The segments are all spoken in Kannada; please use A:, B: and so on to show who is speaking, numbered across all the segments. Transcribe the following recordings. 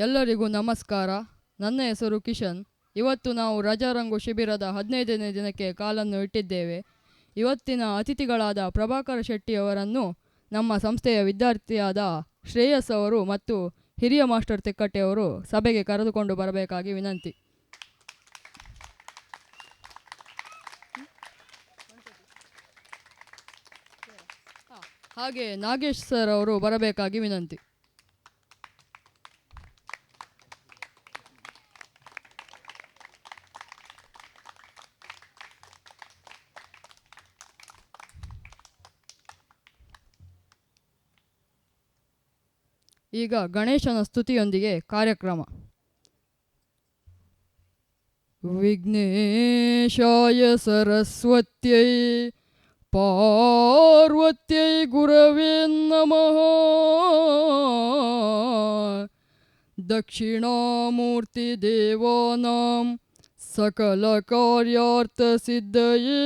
A: ಎಲ್ಲರಿಗೂ ನಮಸ್ಕಾರ. ನನ್ನ ಹೆಸರು ಕಿಶನ್. ಇವತ್ತು ನಾವು ರಜಾರಂಗು ಶಿಬಿರದ 15ನೇ ದಿನಕ್ಕೆ ಕಾಲನ್ನು ಇಟ್ಟಿದ್ದೇವೆ. ಇವತ್ತಿನ ಅತಿಥಿಗಳಾದ ಪ್ರಭಾಕರ್ ಶೆಟ್ಟಿಯವರನ್ನು ನಮ್ಮ ಸಂಸ್ಥೆಯ ವಿದ್ಯಾರ್ಥಿಯಾದ ಶ್ರೇಯಸ್ ಅವರು ಮತ್ತು ಹಿರಿಯ ಮಾಸ್ಟರ್ ತೆಕ್ಕಟ್ಟೆಯವರು ಸಭೆಗೆ ಕರೆದುಕೊಂಡು ಬರಬೇಕಾಗಿ ವಿನಂತಿ. ಹಾಗೆ ನಾಗೇಶ್ ಸರ್ ಅವರು ಬರಬೇಕಾಗಿ ವಿನಂತಿ. ಈಗ ಗಣೇಶನ ಸ್ತುತಿಯೊಂದಿಗೆ ಕಾರ್ಯಕ್ರಮ. ವಿಘ್ನೇಶಾಯ ಸರಸ್ವತ್ಯೈ ಪಾರ್ವತ್ಯೈ ಗುರವೇ ನಮಃ. ದಕ್ಷಿಣಾಮೂರ್ತಿ ದೇವಾನಾಂ ಸಕಲ ಕಾರ್ಯಾರ್ಥ ಸಿದ್ಧಯೇ.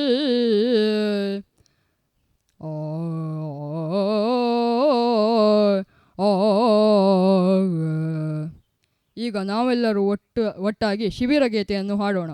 A: ಈಗ ನಾವೆಲ್ಲರೂ ಒಟ್ಟಾಗಿ ಶಿಬಿರ ಗೀತೆಯನ್ನು ಹಾಡೋಣ.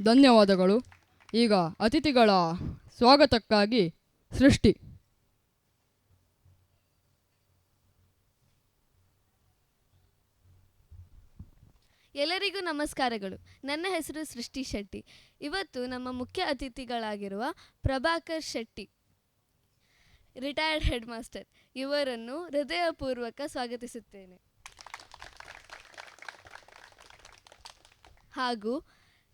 A: ಧನ್ಯವಾದಗಳು. ಈಗ ಅತಿಥಿಗಳ ಸ್ವಾಗತಕ್ಕಾಗಿ ಸೃಷ್ಟಿ.
B: ಎಲ್ಲರಿಗೂ ನಮಸ್ಕಾರಗಳು. ನನ್ನ ಹೆಸರು ಸೃಷ್ಟಿ ಶೆಟ್ಟಿ. ಇವತ್ತು ನಮ್ಮ ಮುಖ್ಯ ಅತಿಥಿಗಳಾಗಿರುವ Prabhakar Shetty, retired headmaster, ಇವರನ್ನು ಹೃದಯಪೂರ್ವಕ ಸ್ವಾಗತಿಸುತ್ತೇನೆ. ಹಾಗೂ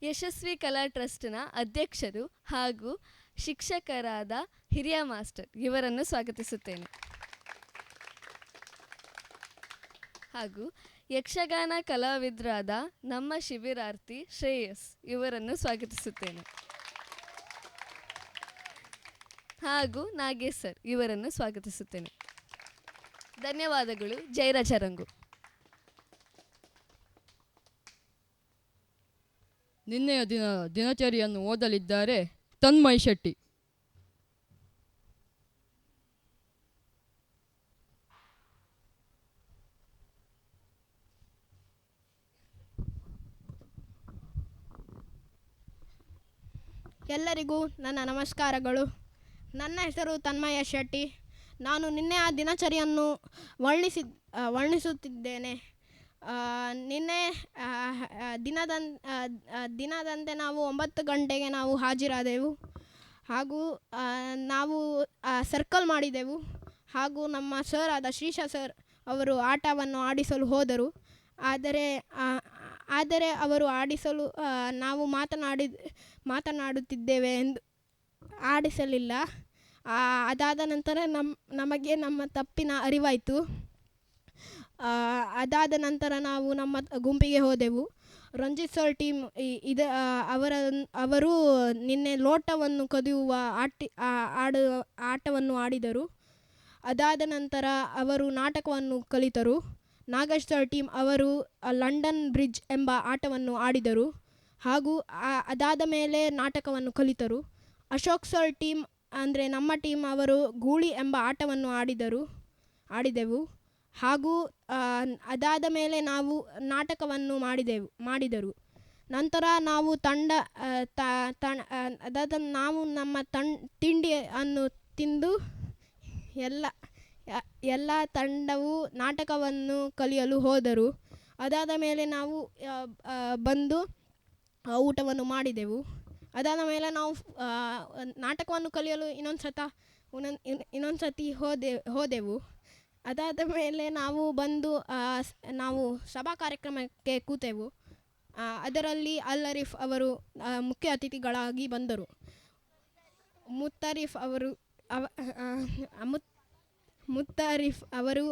B: ಯಶಸ್ವಿ ಕಲಾ ಟ್ರಸ್ಟ್ನ ಅಧ್ಯಕ್ಷರು ಹಾಗೂ ಶಿಕ್ಷಕರಾದ ಹಿರಿಯ ಮಾಸ್ಟರ್, ಇವರನ್ನು ಸ್ವಾಗತಿಸುತ್ತೇನೆ. ಹಾಗೂ ಯಕ್ಷಗಾನ ಕಲಾವಿದರಾದ ನಮ್ಮ ಶಿಬಿರಾರ್ಥಿ ಶ್ರೇಯಸ್, ಇವರನ್ನು ಸ್ವಾಗತಿಸುತ್ತೇನೆ. ಹಾಗೂ ನಾಗೇಶ್ ಸರ್, ಇವರನ್ನು ಸ್ವಾಗತಿಸುತ್ತೇನೆ. ಧನ್ಯವಾದಗಳು. ಜೈ ರಜಾರಂಗು.
A: ನಿನ್ನೆಯ ದಿನಚರಿಯನ್ನು ಓದಲಿದ್ದಾರೆ ತನ್ಮಯ್ ಶೆಟ್ಟಿ.
C: ಎಲ್ಲರಿಗೂ ನನ್ನ ನಮಸ್ಕಾರಗಳು. ನನ್ನ ಹೆಸರು ತನ್ಮಯ ಶೆಟ್ಟಿ. ನಾನು ನಿನ್ನೆಯ ದಿನಚರಿಯನ್ನು ವರ್ಣಿಸುತ್ತಿದ್ದೇನೆ. ನಿನ್ನೆ ದಿನದಂತೆ ನಾವು 9 ಗಂಟೆಗೆ ನಾವು ಹಾಜರಾದೆವು. ಹಾಗೂ ನಾವು ಸರ್ಕಲ್ ಮಾಡಿದೆವು. ಹಾಗೂ ನಮ್ಮ ಸರ್ ಆದ ಶ್ರೀಶ ಸರ್ ಅವರು ಆಟವನ್ನು ಆಡಿಸಲು ಹೋದರು. ಆದರೆ ಅವರು ಆಡಿಸಲು ನಾವು ಮಾತನಾಡುತ್ತಿದ್ದೇವೆ ಎಂದು ಆಡಿಸಲಿಲ್ಲ. ಅದಾದ ನಂತರ ನಮಗೆ ನಮ್ಮ ತಪ್ಪಿನ ಅರಿವಾಯಿತು. ಅದಾದ ನಂತರ ನಾವು ನಮ್ಮ ಗುಂಪಿಗೆ ಹೋದೆವು. ರಂಜಿತ್ ಸರ್ ಟೀಮ್ ಇದ ಅವರು ನಿನ್ನೆ ಲೋಟವನ್ನು ಕದಿಯುವ ಆಟವನ್ನು ಆಡಿದರು. ಅದಾದ ನಂತರ ಅವರು ನಾಟಕವನ್ನು ಕಲಿತರು. ನಾಗೇಶ್ ಸರ್ ಟೀಮ್ ಅವರು ಲಂಡನ್ ಬ್ರಿಡ್ಜ್ ಎಂಬ ಆಟವನ್ನು ಆಡಿದರು ಹಾಗೂ ಅದಾದ ಮೇಲೆ ನಾಟಕವನ್ನು ಕಲಿತರು. ಅಶೋಕ್ ಸರ್ ಟೀಮ್ ಅಂದರೆ ನಮ್ಮ ಟೀಮ್ ಅವರು ಗೂಳಿ ಎಂಬ ಆಟವನ್ನು ಆಡಿದೆವು ಹಾಗೂ ಅದಾದ ಮೇಲೆ ನಾವು ನಾಟಕವನ್ನು ಮಾಡಿದರು. ನಂತರ ನಾವು ಅದಾದ ನಾವು ನಮ್ಮ ತಿಂಡಿಯನ್ನು ತಿಂದು ಎಲ್ಲ ತಂಡವು ನಾಟಕವನ್ನು ಕಲಿಯಲು ಹೋದರು. ಅದಾದ ಮೇಲೆ ನಾವು ಬಂದು ಊಟವನ್ನು ಮಾಡಿದೆವು. ಅದಾದ ಮೇಲೆ ನಾವು ನಾಟಕವನ್ನು ಕಲಿಯಲು ಇನ್ನೊಂದು ಸತಿ ಹೋದೆವು. ಅದಾದ ಮೇಲೆ ನಾವು ಬಂದು ನಾವು ಸಭಾ ಕಾರ್ಯಕ್ರಮಕ್ಕೆ ಕೂತೆವು. ಅದರಲ್ಲಿ ಅಲ್ಲರೀಫ್ ಅವರು ಮುಖ್ಯ ಅತಿಥಿಗಳಾಗಿ ಬಂದರು. ಮುತ್ತರೀಫ್ ಅವರು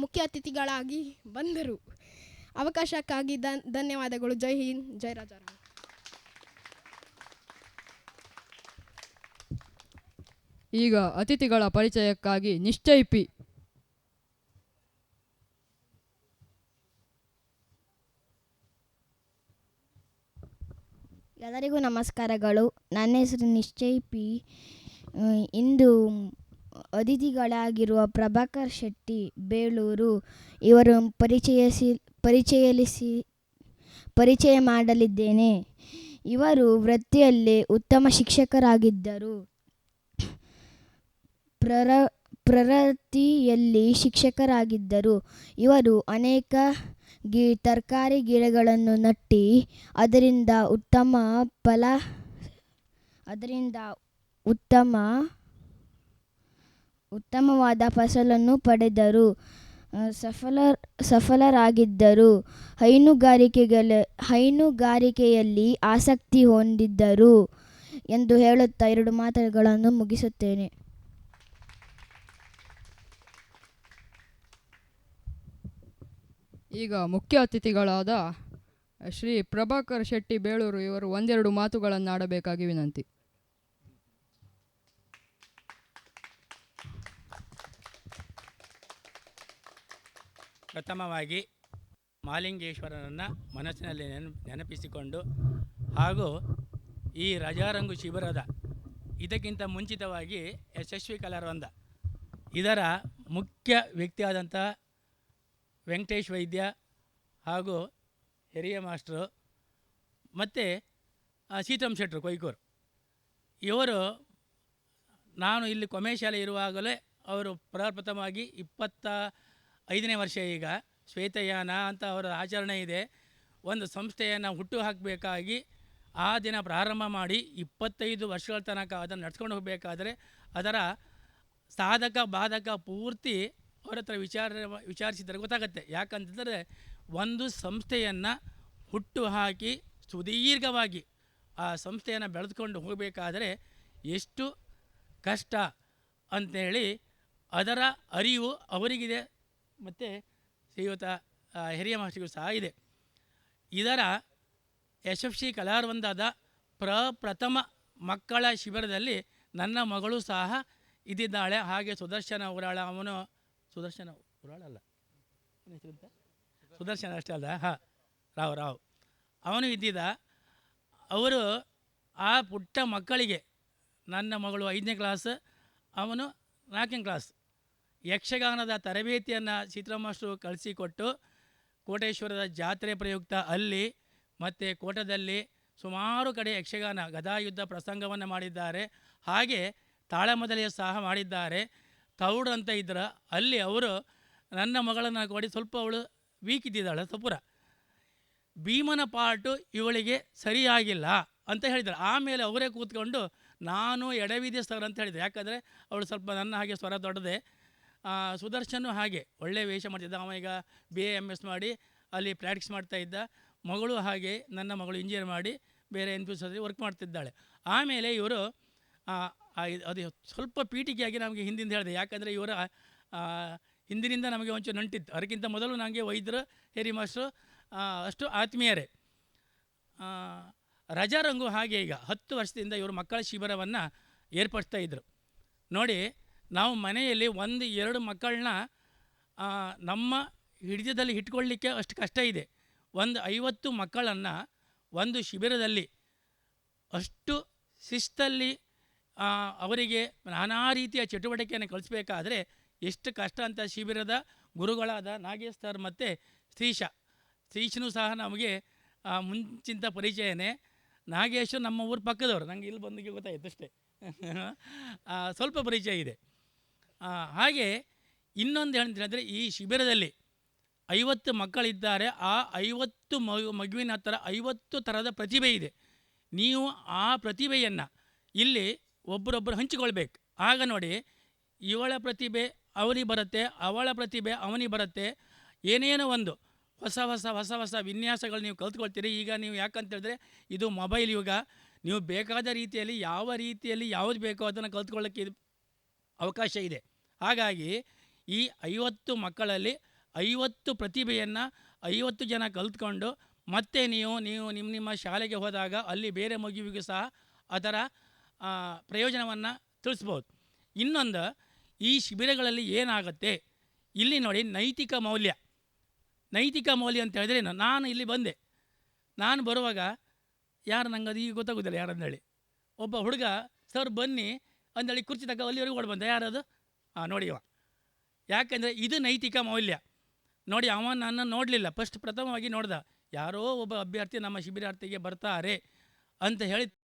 C: ಮುಖ್ಯ ಅತಿಥಿಗಳಾಗಿ ಬಂದರು. ಅವಕಾಶಕ್ಕಾಗಿ ಧನ್ಯವಾದಗಳು. ಜೈ ಹಿಂದ್, ಜೈ ರಾಜಾರಾಮ್.
A: ಈಗ ಅತಿಥಿಗಳ ಪರಿಚಯಕ್ಕಾಗಿ ನಿಶ್ಚಯ್ ಪಿ.
D: ಎಲ್ಲರಿಗೂ ನಮಸ್ಕಾರಗಳು. ನನ್ನ ಹೆಸರು ನಿಶ್ಚಯ್ ಪಿ. ಇಂದು ಅತಿಥಿಗಳಾಗಿರುವ ಪ್ರಭಾಕರ್ ಶೆಟ್ಟಿ ಬೇಳೂರು ಇವರು ಪರಿಚಯ ಮಾಡಲಿದ್ದೇನೆ. ಇವರು ವೃತ್ತಿಯಲ್ಲಿ ಉತ್ತಮ ಶಿಕ್ಷಕರಾಗಿದ್ದರು. ಪ್ರವೃತ್ತಿಯಲ್ಲಿ ಶಿಕ್ಷಕರಾಗಿದ್ದರು. ಇವರು ಅನೇಕ ತರಕಾರಿ ಗಿಡಗಳನ್ನು ನಟ್ಟಿ ಅದರಿಂದ ಉತ್ತಮವಾದ ಫಸಲನ್ನು ಪಡೆದರು. ಸಫಲರಾಗಿದ್ದರು. ಹೈನುಗಾರಿಕೆಯಲ್ಲಿ ಆಸಕ್ತಿ ಹೊಂದಿದ್ದರು ಎಂದು ಹೇಳುತ್ತಾ 2 ಮಾತುಗಳನ್ನು ಮುಗಿಸುತ್ತೇನೆ.
A: ಈಗ ಮುಖ್ಯ ಅತಿಥಿಗಳಾದ ಶ್ರೀ ಪ್ರಭಾಕರ್ ಶೆಟ್ಟಿ ಬೇಳೂರು ಇವರು 1-2 ಮಾತುಗಳನ್ನಾಡಬೇಕಾಗಿ ವಿನಂತಿ.
E: ಪ್ರಥಮವಾಗಿ ಮಾಲಿಂಗೇಶ್ವರನನ್ನು ಮನಸ್ಸಿನಲ್ಲಿ ನೆನಪಿಸಿಕೊಂಡು ಹಾಗೂ ಈ ರಜಾರಂಗು ಶಿಬಿರದ ಇದಕ್ಕಿಂತ ಮುಂಚಿತವಾಗಿ ಯಶಸ್ವಿ ಕಲಾವೃಂದ ಇದರ ಮುಖ್ಯ ವ್ಯಕ್ತಿಯಾದಂಥ ವೆಂಕಟೇಶ್ ವೈದ್ಯ ಹಾಗೂ ಹಿರಿಯ ಮಾಸ್ಟ್ರು ಮತ್ತು ಸೀತಮ್ ಶೆಟ್ರು ಕೊಯ್ಕೂರು ಇವರು ನಾನು ಇಲ್ಲಿ ಕೊಮೇಶಾಲೆ ಇರುವಾಗಲೇ ಅವರು ಪ್ರಪ್ರಥಮವಾಗಿ 25ನೇ ವರ್ಷ ಈಗ ಶ್ವೇತಯಾನ ಅಂತ ಅವರ ಆಚರಣೆ ಇದೆ. ಒಂದು ಸಂಸ್ಥೆಯನ್ನು ಹುಟ್ಟು ಹಾಕಬೇಕಾಗಿ ಆ ದಿನ ಪ್ರಾರಂಭ ಮಾಡಿ 25 ವರ್ಷಗಳ ತನಕ ಅದನ್ನು ನಡ್ಸ್ಕೊಂಡು ಹೋಗಬೇಕಾದ್ರೆ ಅದರ ಸಾಧಕ ಬಾಧಕ ಪೂರ್ತಿ ಅವರ ಹತ್ರ ವಿಚಾರಿಸಿದರೆ ಗೊತ್ತಾಗುತ್ತೆ. ಯಾಕಂತಂದರೆ ಒಂದು ಸಂಸ್ಥೆಯನ್ನು ಹುಟ್ಟು ಹಾಕಿ ಸುದೀರ್ಘವಾಗಿ ಆ ಸಂಸ್ಥೆಯನ್ನು ಬೆಳೆದುಕೊಂಡು ಹೋಗಬೇಕಾದರೆ ಎಷ್ಟು ಕಷ್ಟ ಅಂಥೇಳಿ ಅದರ ಅರಿವು ಅವರಿಗಿದೆ ಮತ್ತು ಶ್ರೀಯುತ ಹಿರಿಯ ಮಾಸ್ಟರಿಗೂ ಸಹ ಇದೆ. ಇದರ ಯಶಸ್ವಿ ಕಲಾವೃಂದದ ಪ್ರಪ್ರಥಮ ಮಕ್ಕಳ ಶಿಬಿರದಲ್ಲಿ ನನ್ನ ಮಗಳು ಸಹ ಇದ್ದಿದ್ದಾಳೆ. ಹಾಗೆ ಸುದರ್ಶನ ಉರಾಳ ಸುದರ್ಶನ ಅಷ್ಟೇ ಅಲ್ಲ, ರಾವ್ ಅವನು ಇದ್ದಿದ್ದ. ಅವರು ಆ ಪುಟ್ಟ ಮಕ್ಕಳಿಗೆ ನನ್ನ ಮಗಳು 5ನೇ ಕ್ಲಾಸ್, ಅವನು 4ನೇ ಕ್ಲಾಸ್ ಯಕ್ಷಗಾನದ ತರಬೇತಿಯನ್ನು ಸೀತಾರಾಮ ಮಾಸ್ಟರು ಕಳಿಸಿಕೊಟ್ಟು ಕೋಟೇಶ್ವರದ ಜಾತ್ರೆ ಪ್ರಯುಕ್ತ ಅಲ್ಲಿ ಮತ್ತು ಕೋಟದಲ್ಲಿ ಸುಮಾರು ಕಡೆ ಯಕ್ಷಗಾನ ಗದಾಯುದ್ಧ ಪ್ರಸಂಗವನ್ನು ಮಾಡಿದ್ದಾರೆ. ಹಾಗೆ ತಾಳಮದಲೆಯ ಸಹ ಮಾಡಿದ್ದಾರೆ. ತೌಡು ಅಂತ ಇದ್ದರು, ಅಲ್ಲಿ ಅವರು ನನ್ನ ಮಗಳನ್ನು ಕೊಡಿ, ಸ್ವಲ್ಪ ಅವಳು ವೀಕ್ ಇದ್ದಿದ್ದಾಳೆ, ಸಪುರ ಭೀಮನ ಪಾಟು ಇವಳಿಗೆ ಸರಿಯಾಗಿಲ್ಲ ಅಂತ ಹೇಳಿದ್ದಾರೆ. ಆಮೇಲೆ ಅವರೇ ಕೂತ್ಕೊಂಡು ನಾನು ಎಡವಿದೆ ಸರ್ ಅಂತ ಹೇಳಿದೆ. ಯಾಕಂದರೆ ಅವಳು ಸ್ವಲ್ಪ ನನ್ನ ಹಾಗೆ ಸ್ವರ ದೊಡ್ಡದೆ. ಸುದರ್ಶನು ಹಾಗೆ ಒಳ್ಳೆಯ ವೇಷ ಮಾಡ್ತಿದ್ದ. ಅವ ಈಗ BA-MS ಮಾಡಿ ಅಲ್ಲಿ ಪ್ರಾಕ್ಟೀಸ್ ಮಾಡ್ತಾಯಿದ್ದ. ಮಗಳು ಹಾಗೆ, ನನ್ನ ಮಗಳು ಇಂಜಿನಿಯರ್ ಮಾಡಿ ಬೇರೆ NPSದಲ್ಲಿ ವರ್ಕ್ ಮಾಡ್ತಿದ್ದಾಳೆ. ಆಮೇಲೆ ಇವರು ಅದು ಸ್ವಲ್ಪ ಪೀಠಿಕೆಯಾಗಿ ನಮಗೆ ಹಿಂದಿಂದ ಹೇಳಿದೆ. ಯಾಕಂದರೆ ಇವರ ಹಿಂದಿನಿಂದ ನಮಗೆ ಒಂಚೂರು ನಂಟಿತ್ತು. ಅದಕ್ಕಿಂತ ಮೊದಲು ನನಗೆ ವೈದ್ಯರು ಹಿರಿ ಮಾಸ್ಟ್ರು ಅಷ್ಟು ಆತ್ಮೀಯರೇ. ರಜಾರಂಗು ಹಾಗೆ ಈಗ 10 ವರ್ಷದಿಂದ ಇವರು ಮಕ್ಕಳ ಶಿಬಿರವನ್ನು ಏರ್ಪಡಿಸ್ತಾ ಇದ್ದರು. ನೋಡಿ, ನಾವು ಮನೆಯಲ್ಲಿ 1-2 ಮಕ್ಕಳನ್ನ ನಮ್ಮ ಹಿಡಿತದಲ್ಲಿ ಇಟ್ಕೊಳ್ಳಿಕ್ಕೆ ಅಷ್ಟು ಕಷ್ಟ ಇದೆ. 50 ಮಕ್ಕಳನ್ನು ಒಂದು ಶಿಬಿರದಲ್ಲಿ ಅಷ್ಟು ಶಿಸ್ತಲ್ಲಿ ಅವರಿಗೆ ನಾನಾ ರೀತಿಯ ಚಟುವಟಿಕೆಯನ್ನು ಕಳಿಸ್ಬೇಕಾದ್ರೆ ಎಷ್ಟು ಕಷ್ಟ ಅಂತ ಶಿಬಿರದ ಗುರುಗಳಾದ ನಾಗೇಶ್ ಸರ್ ಮತ್ತು ಶ್ರೀಶನೂ ಸಹ ನಮಗೆ ಮುಂಚಿನ ಪರಿಚಯನೇ. ನಾಗೇಶು ನಮ್ಮ ಊರ ಪಕ್ಕದವರು, ನನಗೆ ಇಲ್ಲಿ ಬಂದಿಗೆ ಗೊತ್ತಾಯಿತು ಅಷ್ಟೇ. ಸ್ವಲ್ಪ ಪರಿಚಯ ಇದೆ. ಹಾಗೆ ಇನ್ನೊಂದು ಹೇಳ್ತೀನಿ, ಈ ಶಿಬಿರದಲ್ಲಿ 50 ಮಕ್ಕಳಿದ್ದಾರೆ. ಆ 50 ಮಗುವಿನ ಹತ್ರ 50 ಥರದ ಪ್ರತಿಭೆ ಇದೆ. ನೀವು ಆ ಪ್ರತಿಭೆಯನ್ನು ಇಲ್ಲಿ ಒಬ್ಬರೊಬ್ಬರು ಹಂಚಿಕೊಳ್ಬೇಕು. ಆಗ ನೋಡಿ, ಇವಳ ಪ್ರತಿಭೆ ಅವನಿಗೆ ಬರುತ್ತೆ, ಅವಳ ಪ್ರತಿಭೆ ಅವನಿಗೆ ಬರುತ್ತೆ. ಏನೇನೋ ಒಂದು ಹೊಸ ವಿನ್ಯಾಸಗಳು ನೀವು ಕಲ್ತ್ಕೊಳ್ತೀರಿ. ಈಗ ನೀವು ಯಾಕಂತೇಳಿದ್ರೆ ಇದು ಮೊಬೈಲ್ ಯುಗ, ನೀವು ಬೇಕಾದ ರೀತಿಯಲ್ಲಿ ಯಾವ ರೀತಿಯಲ್ಲಿ ಯಾವುದು ಬೇಕೋ ಅದನ್ನು ಕಲ್ತ್ಕೊಳ್ಳೋಕ್ಕೆ ಅವಕಾಶ ಇದೆ. ಹಾಗಾಗಿ ಈ 50 ಮಕ್ಕಳಲ್ಲಿ 50 ಪ್ರತಿಭೆಯನ್ನು 50 ಜನ ಕಲ್ತ್ಕೊಂಡು ಮತ್ತೆ ನೀವು ನಿಮ್ಮ ಶಾಲೆಗೆ ಹೋದಾಗ ಅಲ್ಲಿ ಬೇರೆ ಮಗುವಿಗೂ ಸಹ ಅದರ ಪ್ರಯೋಜನವನ್ನು ತಿಳಿಸ್ಬೋದು. ಇನ್ನೊಂದು, ಈ ಶಿಬಿರಗಳಲ್ಲಿ ಏನಾಗುತ್ತೆ, ಇಲ್ಲಿ ನೋಡಿ ನೈತಿಕ ಮೌಲ್ಯ ಅಂತ ಹೇಳಿದ್ರೆ ನಾನು ಇಲ್ಲಿ ಬಂದೆ. ನಾನು ಬರುವಾಗ ಯಾರು ನಂಗೆ ಅದು ಈಗ ಗೊತ್ತಾಗೋದಿಲ್ಲ ಯಾರಂದೇಳಿ, ಒಬ್ಬ ಹುಡುಗ ಸರ್ ಬನ್ನಿ ಅಂದೇಳಿ ಕುರ್ಚಿ ತಕ್ಕ ಅಲ್ಲಿವರೆಗೂ ಓಡಿ ಬಂದ. ಯಾರದು? ನೋಡಿ ಅವ. ಯಾಕೆಂದರೆ ಇದು ನೈತಿಕ ಮೌಲ್ಯ. ನೋಡಿ, ಅವ ನನ್ನ ನೋಡಲಿಲ್ಲ, ಪ್ರಥಮವಾಗಿ ನೋಡ್ದ, ಯಾರೋ ಒಬ್ಬ ಅಭ್ಯರ್ಥಿ ನಮ್ಮ ಶಿಬಿರಾರ್ಥಿಗೆ ಬರ್ತಾರೆ ಅಂತ ಹೇಳಿ